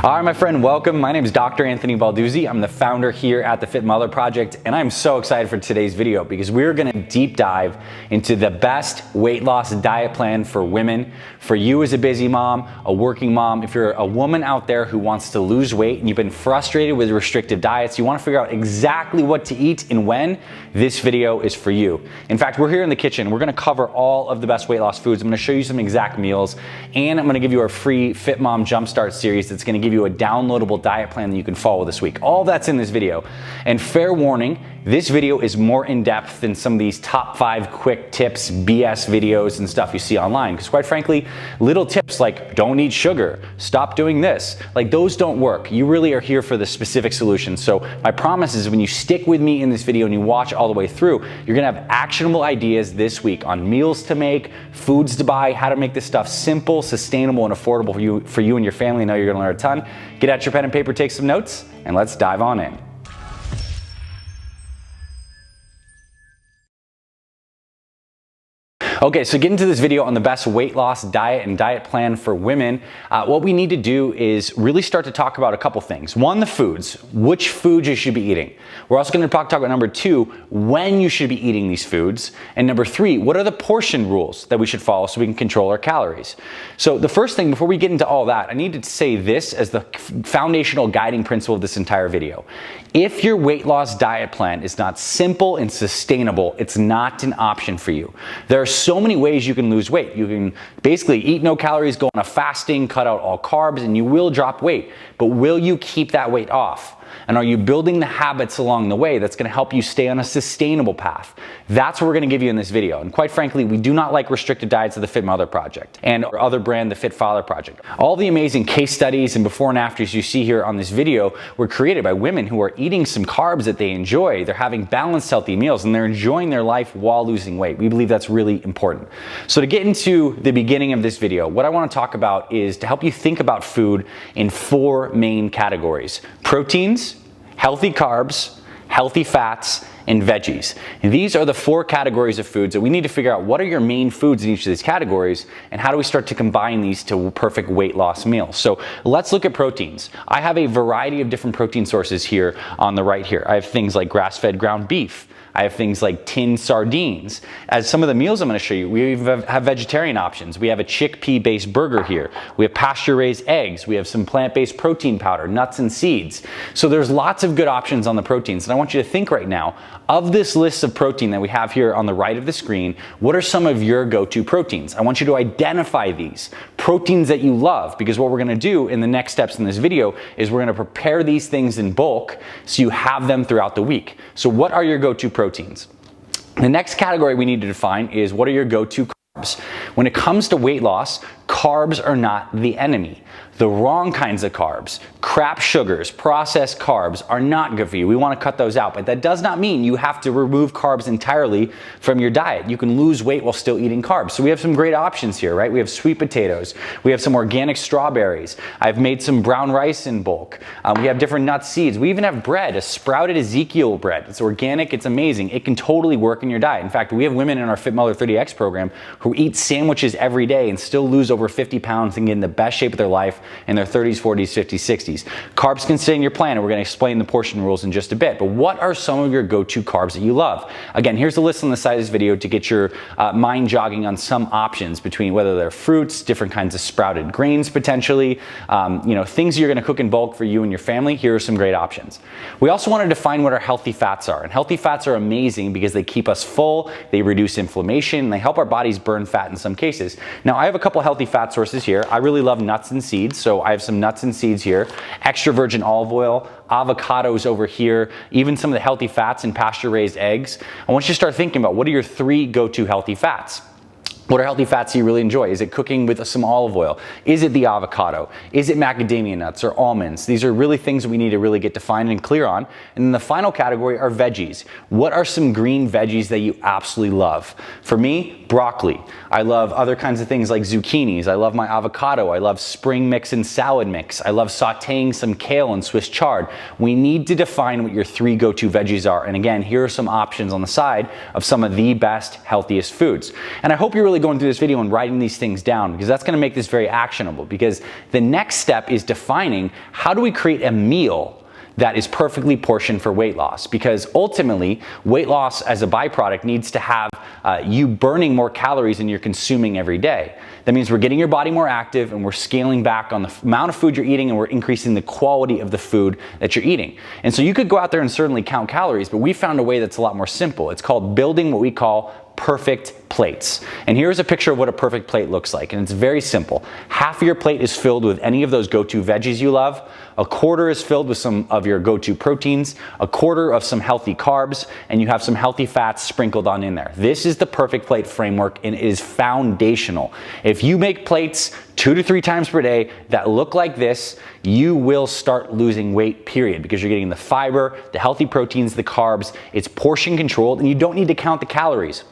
All right, my friend, welcome. My name is Dr. Anthony Balduzzi. I'm the founder here at the Fit Mother Project, and I'm so excited for today's video because we're gonna deep dive into the best weight loss diet plan for women, for you as a busy mom, a working mom. If you're a woman out there who wants to lose weight and you've been frustrated with restrictive diets, you wanna figure out exactly what to eat and when, this video is for you. In fact, we're here in the kitchen. We're gonna cover all of the best weight loss foods. I'm gonna show you some exact meals, and I'm gonna give you our free Fit Mom Jumpstart series that's gonna give you a downloadable diet plan that you can follow this week. All that's in this video. And fair warning, this video is more in depth than some of these top 5 quick tips, BS videos and stuff you see online. Because quite frankly, little tips like don't eat sugar, stop doing this, like those don't work. You really are here for the specific solution. So my promise is when you stick with me in this video and you watch all the way through, you're gonna have actionable ideas this week on meals to make, foods to buy, how to make this stuff simple, sustainable, and affordable for you and your family. I know you're gonna learn a ton. Get out your pen and paper, take some notes, and let's dive on in. Okay, so getting to this video on the best weight loss diet and diet plan for women, what we need to do is really start to talk about a couple things. One, the foods, which foods you should be eating. We're also gonna talk about number 2, when you should be eating these foods. And number 3, what are the portion rules that we should follow so we can control our calories? So the first thing, before we get into all that, I need to say this as the foundational guiding principle of this entire video. If your weight loss diet plan is not simple and sustainable, it's not an option for you. There are so many ways you can lose weight. You can basically eat no calories, go on a fasting, cut out all carbs, and you will drop weight. But will you keep that weight off? And are you building the habits along the way that's gonna help you stay on a sustainable path? That's what we're gonna give you in this video. And quite frankly, we do not like restricted diets of the Fit Mother Project and our other brand, the Fit Father Project. All the amazing case studies and before and afters you see here on this video were created by women who are eating some carbs that they enjoy. They're having balanced, healthy meals, and they're enjoying their life while losing weight. We believe that's really important. So to get into the beginning of this video, what I wanna talk about is to help you think about food in 4 main categories: proteins, healthy carbs, healthy fats, and veggies. And these are the 4 categories of foods that we need to figure out what are your main foods in each of these categories and how do we start to combine these to perfect weight loss meals. So let's look at proteins. I have a variety of different protein sources here on the right here. I have things like grass-fed ground beef. I have things like tinned sardines. As some of the meals I'm gonna show you, we have vegetarian options. We have a chickpea-based burger here. We have pasture-raised eggs. We have some plant-based protein powder, nuts and seeds. So there's lots of good options on the proteins. And I want you to think right now, of this list of protein that we have here on the right of the screen, what are some of your go-to proteins? I want you to identify these proteins that you love, because what we're gonna do in the next steps in this video is we're gonna prepare these things in bulk so you have them throughout the week. So what are your go-to proteins? The next category we need to define is what are your go-to carbs? When it comes to weight loss, carbs are not the enemy. The wrong kinds of carbs, crap sugars, processed carbs are not good for you. We want to cut those out, but that does not mean you have to remove carbs entirely from your diet. You can lose weight while still eating carbs. So we have some great options here, right? We have sweet potatoes. We have some organic strawberries. I've made some brown rice in bulk. We have different nuts, seeds. We even have bread, a sprouted Ezekiel bread. It's organic, it's amazing. It can totally work in your diet. In fact, we have women in our Fit Mother 30X program who eat sandwiches every day and still lose over 50 pounds and get in the best shape of their life in their 30s, 40s, 50s, 60s. Carbs can stay in your plan, and we're gonna explain the portion rules in just a bit. But what are some of your go-to carbs that you love? Again, here's the list on the side of this video to get your mind jogging on some options between whether they're fruits, different kinds of sprouted grains potentially, things you're gonna cook in bulk for you and your family. Here are some great options. We also wanna define what our healthy fats are. And healthy fats are amazing because they keep us full, they reduce inflammation, and they help our bodies burn fat in some cases. Now, I have a couple healthy fat sources here. I really love nuts and seeds, so I have some nuts and seeds here, extra virgin olive oil, avocados over here, even some of the healthy fats and pasture-raised eggs. I want you to start thinking about what are your 3 go-to healthy fats. What are healthy fats you really enjoy? Is it cooking with some olive oil? Is it the avocado? Is it macadamia nuts or almonds? These are really things that we need to really get defined and clear on. And then the final category are veggies. What are some green veggies that you absolutely love? For me, broccoli. I love other kinds of things like zucchinis. I love my avocado. I love spring mix and salad mix. I love sauteing some kale and Swiss chard. We need to define what your 3 go-to veggies are. And again, here are some options on the side of some of the best, healthiest foods. And I hope you're really really going through this video and writing these things down, because that's going to make this very actionable. Because the next step is defining how do we create a meal that is perfectly portioned for weight loss, because ultimately weight loss as a byproduct needs to have you burning more calories than you're consuming every day. That means we're getting your body more active and we're scaling back on the amount of food you're eating, and we're increasing the quality of the food that you're eating. And so you could go out there and certainly count calories, but we found a way that's a lot more simple. It's called building what we call perfect plates. And here's a picture of what a perfect plate looks like, and it's very simple. Half of your plate is filled with any of those go-to veggies you love, a quarter is filled with some of your go-to proteins, a quarter of some healthy carbs, and you have some healthy fats sprinkled on in there. This is the perfect plate framework, and it is foundational. If you make plates 2 to 3 times per day that look like this, you will start losing weight, period, because you're getting the fiber, the healthy proteins, the carbs. It's portion controlled, and you don't need to count the calories.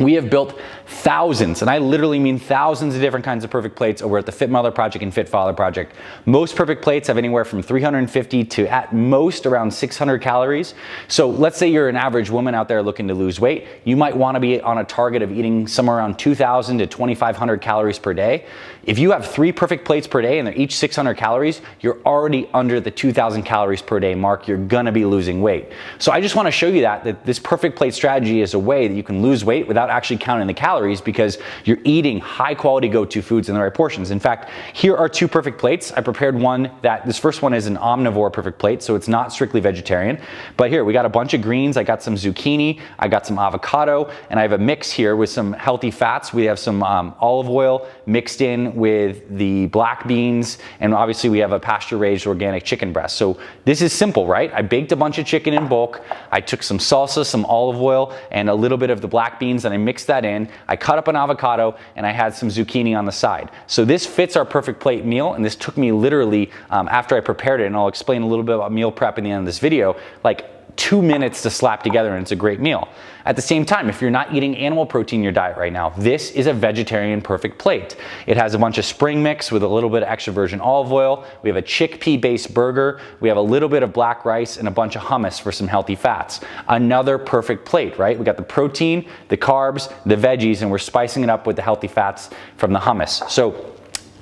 We have built thousands, and I literally mean thousands of different kinds of perfect plates over at the Fit Mother Project and Fit Father Project. Most perfect plates have anywhere from 350 to at most around 600 calories. So let's say you're an average woman out there looking to lose weight. You might want to be on a target of eating somewhere around 2,000 to 2,500 calories per day. If you have 3 perfect plates per day and they're each 600 calories, you're already under the 2,000 calories per day mark. You're gonna be losing weight. So I just want to show you that this perfect plate strategy is a way that you can lose weight without actually counting the calories, because you're eating high quality go-to foods in the right portions. In fact, here are 2 perfect plates. I prepared one this first one is an omnivore perfect plate, so it's not strictly vegetarian. But here, we got a bunch of greens. I got some zucchini, I got some avocado, and I have a mix here with some healthy fats. We have some olive oil mixed in with the black beans, and obviously we have a pasture-raised organic chicken breast. So this is simple, right? I baked a bunch of chicken in bulk. I took some salsa, some olive oil, and a little bit of the black beans, and I mixed that in. I cut up an avocado, and I had some zucchini on the side. So this fits our perfect plate meal, and this took me literally, after I prepared it, and I'll explain a little bit about meal prep in the end of this video, like 2 minutes to slap together, and it's a great meal. At the same time, if you're not eating animal protein in your diet right now, this is a vegetarian perfect plate. It has a bunch of spring mix with a little bit of extra virgin olive oil. We have a chickpea-based burger. We have a little bit of black rice and a bunch of hummus for some healthy fats. Another perfect plate, right? We got the protein, the carbs, the veggies, and we're spicing it up with the healthy fats from the hummus. So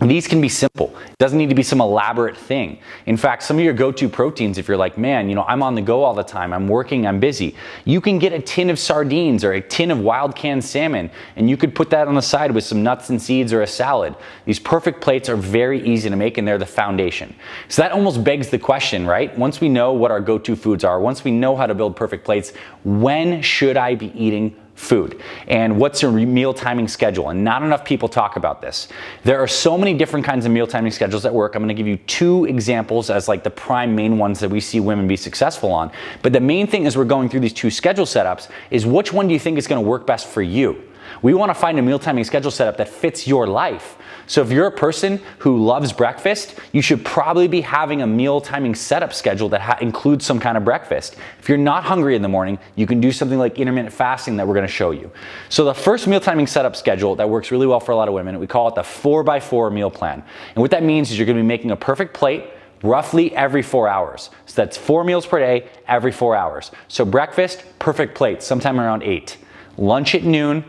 these can be simple. It doesn't need to be some elaborate thing. In fact, some of your go-to proteins, if you're like, man, you know, I'm on the go all the time, I'm working, I'm busy, you can get a tin of sardines or a tin of wild canned salmon, and you could put that on the side with some nuts and seeds or a salad. These perfect plates are very easy to make, and they're the foundation. So that almost begs the question, right? Once we know what our go-to foods are, once we know how to build perfect plates, when should I be eating food? And what's a meal timing schedule? And not enough people talk about this. There are so many different kinds of meal timing schedules that work. I'm going to give you 2 examples as like the prime main ones that we see women be successful on. But the main thing as we're going through these 2 schedule setups is, which one do you think is going to work best for you? We want to find a meal timing schedule setup that fits your life. So if you're a person who loves breakfast, you should probably be having a meal timing setup schedule that includes some kind of breakfast. If you're not hungry in the morning, you can do something like intermittent fasting that we're going to show you. So the first meal timing setup schedule that works really well for a lot of women, we call it the 4x4 meal plan. And what that means is you're going to be making a perfect plate roughly every 4 hours. So that's 4 meals per day, every 4 hours. So breakfast, perfect plate, sometime around 8. Lunch at noon,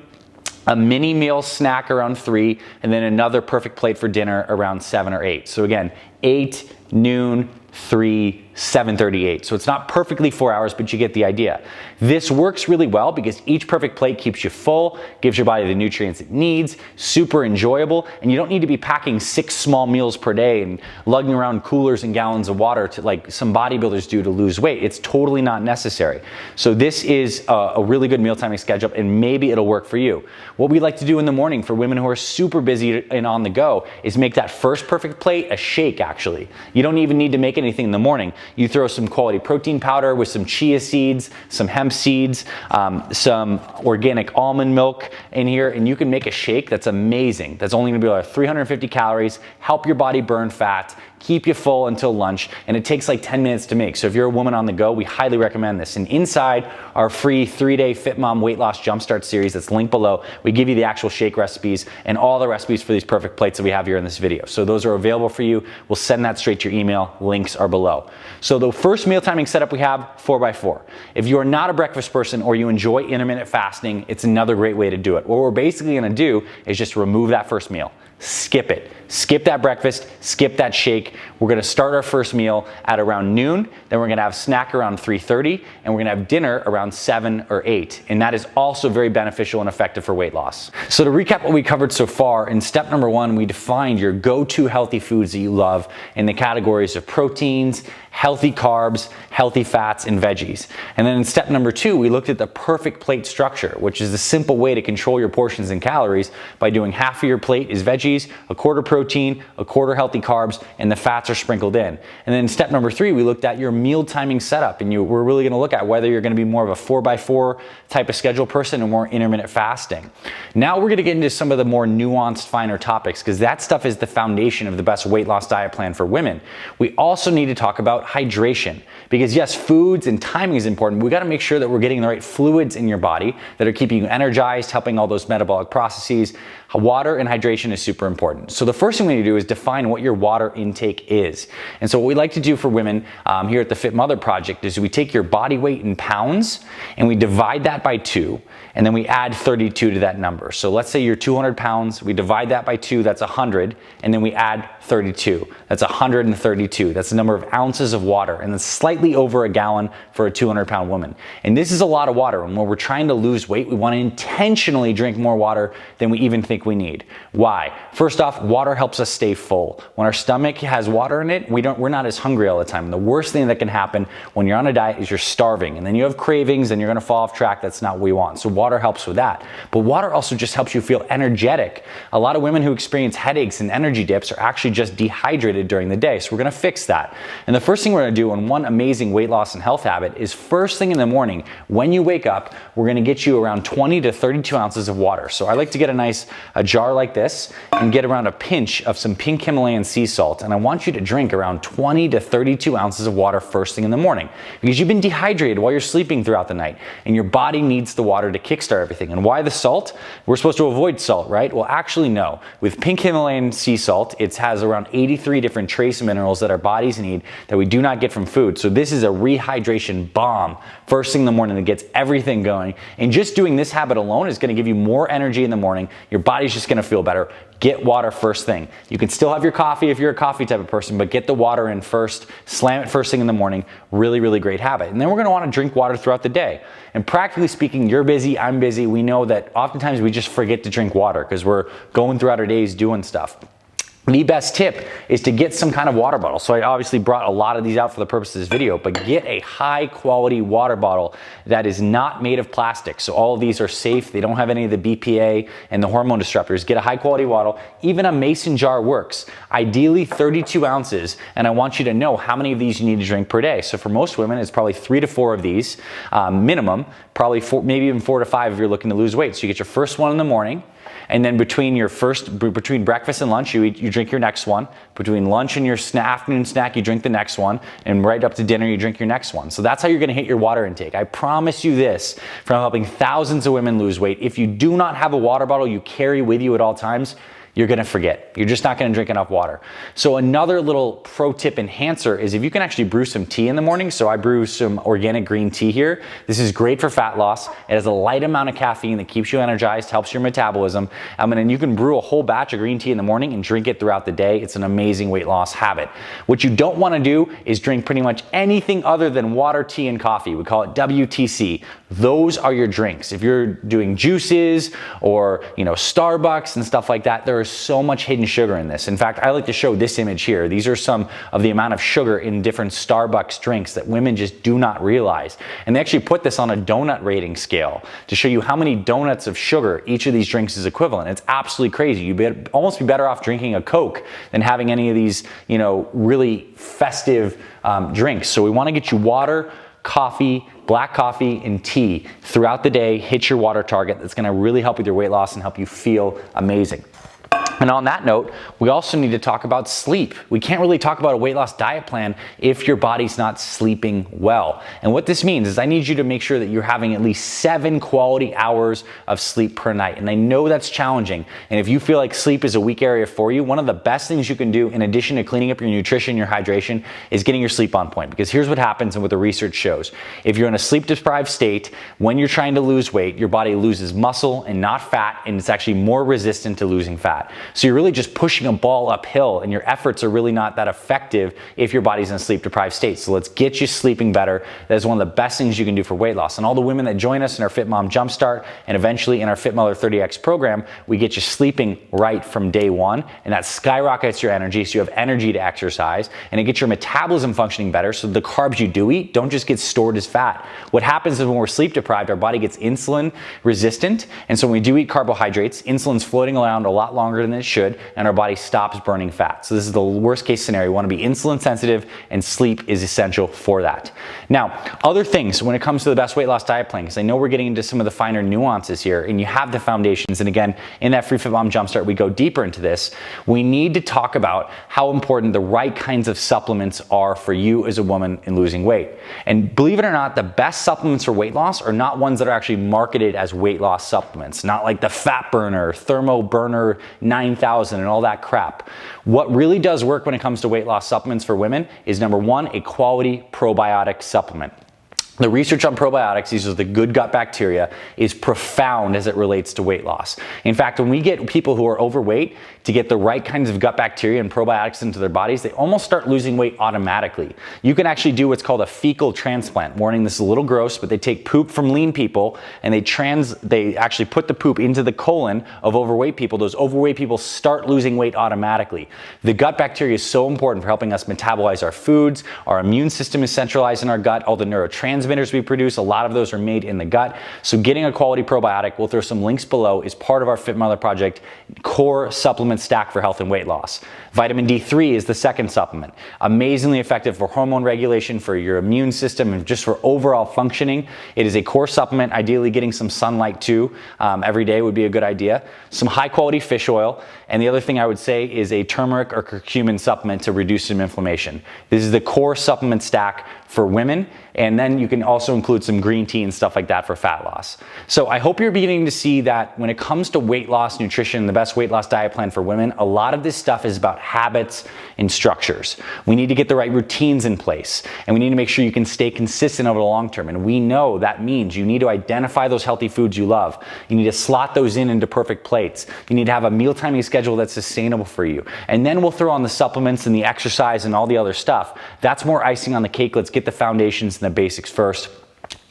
a mini meal snack around 3, and then another perfect plate for dinner around 7 or 8. So again, 8, noon, 3, 7:38. So it's not perfectly 4 hours, but you get the idea. This works really well because each perfect plate keeps you full, gives your body the nutrients it needs, super enjoyable, and you don't need to be packing 6 small meals per day and lugging around coolers and gallons of water to like some bodybuilders do to lose weight. It's totally not necessary. So this is a really good meal timing schedule, and maybe it'll work for you. What we like to do in the morning for women who are super busy and on the go is make that first perfect plate a shake, actually. You don't even need to make anything in the morning. You throw some quality protein powder with some chia seeds, some hemp seeds, some organic almond milk in here, and you can make a shake that's amazing. That's only gonna be like 350 calories, help your body burn fat, keep you full until lunch, and it takes like 10 minutes to make. So if you're a woman on the go, we highly recommend this. And inside our free 3-day Fit Mom Weight Loss Jumpstart series that's linked below, we give you the actual shake recipes and all the recipes for these perfect plates that we have here in this video. So those are available for you. We'll send that straight to your email. Links are below. So the first meal timing setup we have, 4x4. If you are not a breakfast person or you enjoy intermittent fasting, it's another great way to do it. What we're basically gonna do is just remove that first meal. Skip it. Skip that breakfast, skip that shake. We're gonna start our first meal at around noon, then we're gonna have snack around 3:30, and we're gonna have dinner around 7 or 8. And that is also very beneficial and effective for weight loss. So to recap what we covered so far, in step number 1, we defined your go-to healthy foods that you love in the categories of proteins, healthy carbs, healthy fats, and veggies. And then in step number 2, we looked at the perfect plate structure, which is the simple way to control your portions and calories by doing half of your plate is veggies, a quarter protein, a quarter healthy carbs, and the fats are sprinkled in. And then in step number 3, we looked at your meal timing setup, and we're really gonna look at whether you're gonna be more of a 4x4 type of schedule person or more intermittent fasting. Now we're gonna get into some of the more nuanced, finer topics, because that stuff is the foundation of the best weight loss diet plan for women. We also need to talk about hydration, because yes, foods and timing is important. We gotta make sure that we're getting the right fluids in your body that are keeping you energized, helping all those metabolic processes. Water and hydration is super important. So the first thing we need to do is define what your water intake is. And so what we like to do for women here at the Fit Mother Project is we take your body weight in pounds and we divide that by 2, and then we add 32 to that number. So let's say you're 200 pounds, we divide that by 2, that's 100, and then we add 32. That's 132. That's the number of ounces of water, and that's slightly over a gallon for a 200-pound woman. And this is a lot of water, and when we're trying to lose weight, we want to intentionally drink more water than we even think we need. Why? First off, water helps us stay full. When our stomach has water in it, we're not as hungry all the time. And the worst thing that can happen when you're on a diet is you're starving, and then you have cravings and you're gonna fall off track. That's not what we want. So water helps with that. But water also just helps you feel energetic. A lot of women who experience headaches and energy dips are actually just dehydrated during the day. So we're gonna fix that. And the first thing we're gonna do, and one amazing weight loss and health habit, is first thing in the morning, when you wake up, we're gonna get you around 20 to 32 ounces of water. So I like to get a jar like this and get around a pinch of some pink Himalayan sea salt. And I want you to drink around 20 to 32 ounces of water first thing in the morning, because you've been dehydrated while you're sleeping throughout the night, and your body needs the water to kickstart everything. And why the salt? We're supposed to avoid salt, right? Well, actually no. With pink Himalayan sea salt, it has around 83 different trace minerals that our bodies need that we do not get from food. So this is a rehydration bomb first thing in the morning that gets everything going. And just doing this habit alone is gonna give you more energy in the morning. Your body's just gonna feel better. Get water first thing. You can still have your coffee if you're a coffee type of person, but get the water in first, slam it first thing in the morning. Really, really great habit. And then we're gonna wanna drink water throughout the day. And practically speaking, you're busy, I'm busy. We know that oftentimes we just forget to drink water because we're going throughout our days doing stuff. The best tip is to get some kind of water bottle. So I obviously brought a lot of these out for the purpose of this video, but get a high quality water bottle that is not made of plastic. So all of these are safe. They don't have any of the BPA and the hormone disruptors. Get a high quality bottle. Even a mason jar works. Ideally 32 ounces. And I want you to know how many of these you need to drink per day. So for most women, it's probably 3 to 4 of these minimum, probably 4, maybe even 4 to 5 if you're looking to lose weight. So you get your first one in the morning. And then between breakfast and lunch, you drink your next one. Between lunch and your afternoon snack, you drink the next one. And right up to dinner, you drink your next one. So that's how you're gonna hit your water intake. I promise you this, from helping thousands of women lose weight. If you do not have a water bottle you carry with you at all times, you're gonna forget. You're just not gonna drink enough water. So another little pro tip enhancer is if you can actually brew some tea in the morning. So I brew some organic green tea here. This is great for fat loss. It has a light amount of caffeine that keeps you energized, helps your metabolism. And you can brew a whole batch of green tea in the morning and drink it throughout the day. It's an amazing weight loss habit. What you don't wanna do is drink pretty much anything other than water, tea, and coffee. We call it WTC. Those are your drinks. If you're doing juices or Starbucks and stuff like that, there is so much hidden sugar in this. In fact, I like to show this image here. These are some of the amount of sugar in different Starbucks drinks that women just do not realize. And they actually put this on a donut rating scale to show you how many donuts of sugar each of these drinks is equivalent. It's absolutely crazy. You'd almost be better off drinking a Coke than having any of these, really festive drinks. So we want to get you water, coffee, black coffee, and tea throughout the day. Hit your water target. That's going to really help with your weight loss and help you feel amazing. And on that note, we also need to talk about sleep. We can't really talk about a weight loss diet plan if your body's not sleeping well. And what this means is I need you to make sure that you're having at least 7 quality hours of sleep per night. And I know that's challenging. And if you feel like sleep is a weak area for you, one of the best things you can do in addition to cleaning up your nutrition, your hydration, is getting your sleep on point. Because here's what happens and what the research shows. If you're in a sleep deprived state, when you're trying to lose weight, your body loses muscle and not fat, and it's actually more resistant to losing fat. So you're really just pushing a ball uphill, and your efforts are really not that effective if your body's in a sleep deprived state. So let's get you sleeping better. That is one of the best things you can do for weight loss. And all the women that join us in our Fit Mom Jumpstart and eventually in our Fit Mother 30X program, we get you sleeping right from day one, and that skyrockets your energy so you have energy to exercise, and it gets your metabolism functioning better so the carbs you do eat don't just get stored as fat. What happens is when we're sleep deprived, our body gets insulin resistant, and so when we do eat carbohydrates, insulin's floating around a lot longer than it should, and our body stops burning fat. So this is the worst case scenario. We want to be insulin sensitive, and sleep is essential for that. Now, other things when it comes to the best weight loss diet plan, because I know we're getting into some of the finer nuances here, and you have the foundations, and again, in that free Fit Mom Jumpstart, we go deeper into this. We need to talk about how important the right kinds of supplements are for you as a woman in losing weight. And believe it or not, the best supplements for weight loss are not ones that are actually marketed as weight loss supplements, not like the Fat Burner, Thermo Burner 9000 and all that crap. What really does work when it comes to weight loss supplements for women is number one, a quality probiotic supplement. The research on probiotics, these are the good gut bacteria, is profound as it relates to weight loss. In fact, when we get people who are overweight to get the right kinds of gut bacteria and probiotics into their bodies, they almost start losing weight automatically. You can actually do what's called a fecal transplant. Warning, this is a little gross, but they take poop from lean people and they actually put the poop into the colon of overweight people. Those overweight people start losing weight automatically. The gut bacteria is so important for helping us metabolize our foods. Our immune system is centralized in our gut. All the neurotransmitters we produce, a lot of those are made in the gut. So getting a quality probiotic, we'll throw some links below, is part of our Fit Mother Project core supplement stack for health and weight loss. Vitamin D3 is the second supplement. Amazingly effective for hormone regulation, for your immune system, and just for overall functioning. It is a core supplement. Ideally getting some sunlight too every day would be a good idea. Some high quality fish oil. And the other thing I would say is a turmeric or curcumin supplement to reduce some inflammation. This is the core supplement stack for women, and then you can also include some green tea and stuff like that for fat loss. So I hope you're beginning to see that when it comes to weight loss nutrition, the best weight loss diet plan for women, a lot of this stuff is about habits and structures. We need to get the right routines in place, and we need to make sure you can stay consistent over the long term. And we know that means you need to identify those healthy foods you love. You need to slot those into perfect plates. You need to have a meal timing schedule that's sustainable for you. And then we'll throw on the supplements and the exercise and all the other stuff. That's more icing on the cake. Let's get the foundations and the basics first.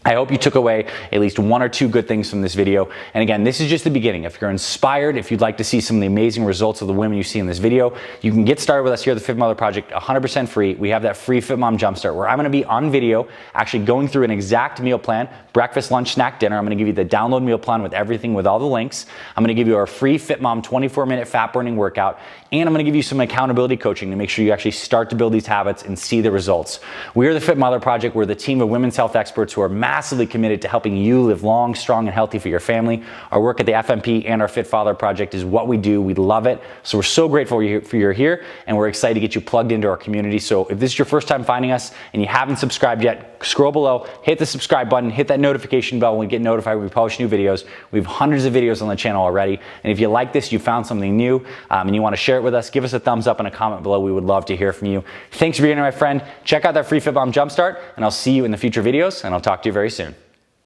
I hope you took away at least 1 or 2 good things from this video. And again, this is just the beginning. If you're inspired, if you'd like to see some of the amazing results of the women you see in this video, you can get started with us here at the Fit Mother Project, 100% free. We have that free Fit Mom Jumpstart where I'm gonna be on video actually going through an exact meal plan, breakfast, lunch, snack, dinner. I'm gonna give you the download meal plan with everything, with all the links. I'm gonna give you our free Fit Mom 24-minute fat burning workout, and I'm gonna give you some accountability coaching to make sure you actually start to build these habits and see the results. We are the Fit Mother Project. We're the team of women's health experts who are massively committed to helping you live long, strong, and healthy for your family. Our work at the FMP and our Fit Father Project is what we do. We love it. So we're so grateful for you're here, and we're excited to get you plugged into our community. So if this is your first time finding us and you haven't subscribed yet, scroll below, hit the subscribe button, hit that notification bell when we get notified when we publish new videos. We have hundreds of videos on the channel already. And if you like this, you found something new, and you want to share it with us, give us a thumbs up and a comment below. We would love to hear from you. Thanks for being here, my friend. Check out that free Fit Mom Jumpstart, and I'll see you in the future videos, and I'll talk to you very soon.